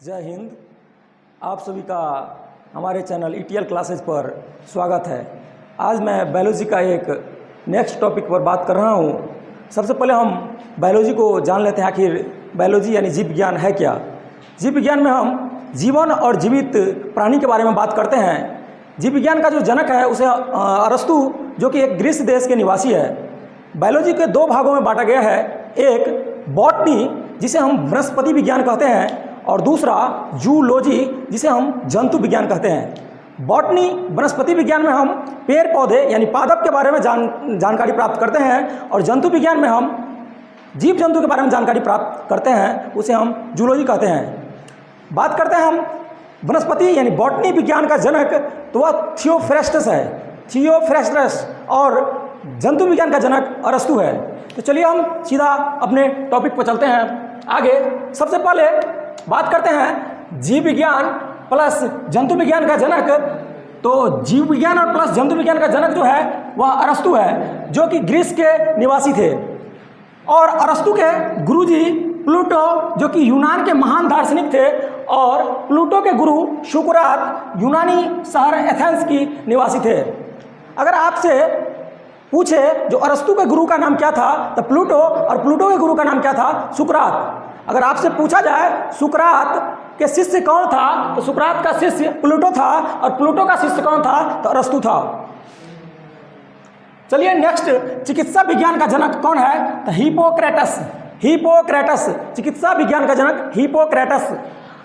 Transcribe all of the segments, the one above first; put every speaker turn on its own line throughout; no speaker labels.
जय हिंद। आप सभी का हमारे चैनल ETL क्लासेस पर स्वागत है। आज मैं बायोलॉजी का एक नेक्स्ट टॉपिक पर बात कर रहा हूँ। सबसे पहले हम बायोलॉजी को जान लेते हैं, आखिर बायोलॉजी यानी जीव विज्ञान है क्या। जीव विज्ञान में हम जीवन और जीवित प्राणी के बारे में बात करते हैं। जीव विज्ञान का जो जनक है उसे अरस्तु, जो कि एक ग्रीस देश के निवासी है। बायोलॉजी के दो भागों में बांटा गया है, एक बॉटनी जिसे हम वनस्पति विज्ञान कहते हैं और दूसरा जूलॉजी जिसे हम जंतु विज्ञान कहते हैं। बॉटनी वनस्पति विज्ञान में हम पेड़ पौधे यानी पादप के बारे में जानकारी प्राप्त करते हैं और जंतु विज्ञान में हम जीव जंतु के बारे में जानकारी प्राप्त करते हैं, उसे हम जूलॉजी कहते हैं। बात करते हैं हम वनस्पति यानी बॉटनी विज्ञान का जनक, तो वह थियोफ्रेस्टस है, थियोफ्रेस्टस, और जंतु विज्ञान का जनक अरस्तु है। तो चलिए हम सीधा अपने टॉपिक पर चलते हैं आगे। सबसे पहले बात करते हैं जीव विज्ञान प्लस जंतु विज्ञान का जनक। तो जीव विज्ञान और प्लस जंतु विज्ञान का जनक जो है वह अरस्तु है, जो कि ग्रीस के निवासी थे। और अरस्तु के गुरुजी प्लूटो, जो कि यूनान के महान दार्शनिक थे, और प्लूटो के गुरु सुकरात यूनानी शहर एथेंस की निवासी थे। अगर आपसे पूछे जो अरस्तु के गुरु का नाम क्या था, तो प्लूटो, और प्लूटो के गुरु का नाम क्या था, सुकरात। अगर आपसे पूछा जाए सुकरात के शिष्य कौन था, तो सुकरात का शिष्य प्लूटो था, और प्लूटो का शिष्य कौन था, तो अरस्तु था। चलिए नेक्स्ट, चिकित्सा विज्ञान का जनक कौन है, तो हिपोक्रेटस। हिपोक्रेटस चिकित्सा विज्ञान का जनक हिपोक्रेटस।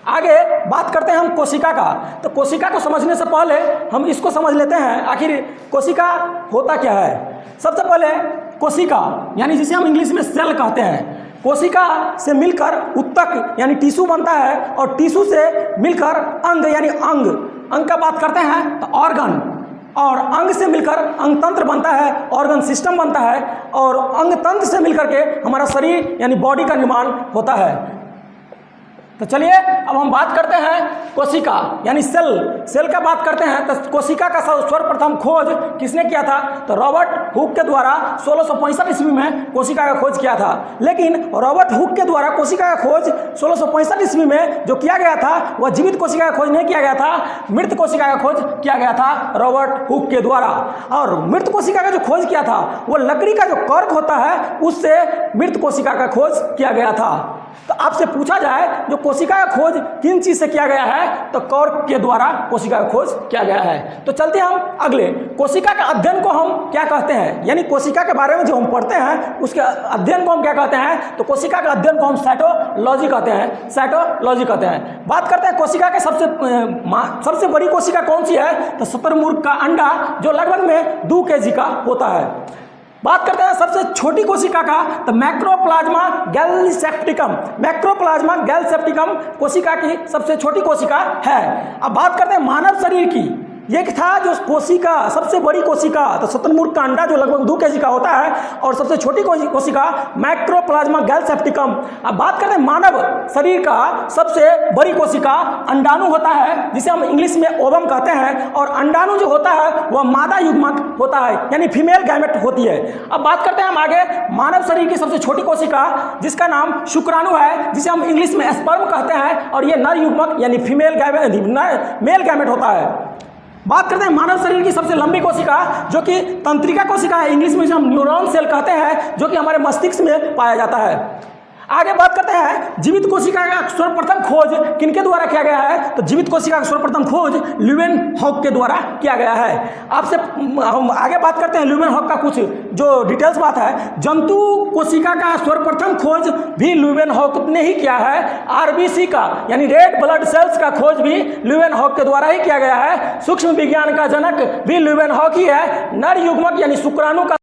आगे बात करते हैं हम कोशिका का। तो कोशिका को समझने से पहले हम इसको समझ लेते हैं, आखिर कोशिका होता क्या है। सबसे पहले कोशिका यानी जिसे हम इंग्लिश में सेल कहते हैं, कोशिका से मिलकर उत्तक यानी टिश्यू बनता है, और टिश्यू से मिलकर अंग यानी अंग का बात करते हैं तो ऑर्गन, और अंग से मिलकर अंग तंत्र बनता है, ऑर्गन सिस्टम बनता है, और अंग तंत्र से मिलकर के हमारा शरीर यानी बॉडी का निर्माण होता है। तो चलिए अब हम बात करते हैं कोशिका यानी सेल का बात करते हैं। तो कोशिका का सर्वप्रथम खोज किसने किया था, तो रॉबर्ट हुक के द्वारा 1665 ईस्वी में कोशिका का खोज किया था। लेकिन रॉबर्ट हुक के द्वारा कोशिका का खोज 1665 ईस्वी में जो किया गया था वह जीवित कोशिका का खोज नहीं किया गया था, मृत कोशिका का खोज किया गया था रॉबर्ट हुक के द्वारा। और मृत कोशिका का जो खोज किया था वो लकड़ी का जो कर्क होता है उससे मृत कोशिका का खोज किया गया था। तो आपसे पूछा जाए जो कोशिका का खोज किन चीज से किया गया है, तो कर्क के द्वारा कोशिका का खोज किया गया है। तो चलते हैं हम अगले, कोशिका के अध्ययन को हम क्या कहते हैं, यानी कोशिका के बारे में जो हम पढ़ते हैं उसके अध्ययन को हम क्या कहते हैं, तो कोशिका के अध्ययन को हम साइटोलॉजी कहते हैं, साइटोलॉजी कहते हैं। बात करते हैं कोशिका के सबसे बड़ी कोशिका कौन सी है, तो शुतुरमुर्ग का अंडा, जो लगभग में 2 kg का होता है। बात करते हैं सबसे छोटी कोशिका का, तो मैक्रोप्लाज्मा गैलसेप्टिकम। मैक्रोप्लाज्मा गैलसेप्टिकम कोशिका की सबसे छोटी कोशिका है। अब बात करते हैं मानव शरीर की। एक था जो कोशिका सबसे बड़ी कोशिका, तो शुतुरमुर्ग का अंडा जो लगभग 2 kg का होता है, और सबसे छोटी कोशिका मैक्रोप्लाज्मा गैलसेप्टिकम। अब बात करते हैं मानव शरीर का सबसे बड़ी कोशिका अंडाणु होता है, जिसे हम इंग्लिश में ओवम कहते हैं, और अंडाणु जो होता है वह मादा युग्मक होता है यानी फीमेल गैमेट होती है। अब बात करते हैं हम आगे मानव शरीर की सबसे छोटी कोशिका, जिसका नाम शुक्राणु है, जिसे हम इंग्लिश में स्पर्म कहते हैं, और यह नर युग्मक यानी मेल गैमेट होता है। बात करते हैं मानव शरीर की सबसे लंबी कोशिका, जो कि तंत्रिका कोशिका है, इंग्लिश में हम न्यूरॉन सेल कहते हैं, जो कि हमारे मस्तिष्क में पाया जाता है। आगे बात करते हैं जीवित कोशिका का सर्वप्रथम खोज किनके द्वारा किया गया है, तो जीवित कोशिका का सर्वप्रथम खोज ल्यूवेनहॉक के द्वारा किया गया है। आपसे हम आगे बात करते हैं ल्यूवेनहॉक का कुछ जो डिटेल्स बात है। जंतु कोशिका का सर्वप्रथम खोज भी ल्यूवेनहॉक ने ही किया है। RBC का यानी रेड ब्लड सेल्स का खोज भी ल्यूवेनहॉक के द्वारा ही किया गया है। सूक्ष्म विज्ञान का जनक भी ल्यूवेनहॉक ही है। नर युग्मक यानी शुक्राणु का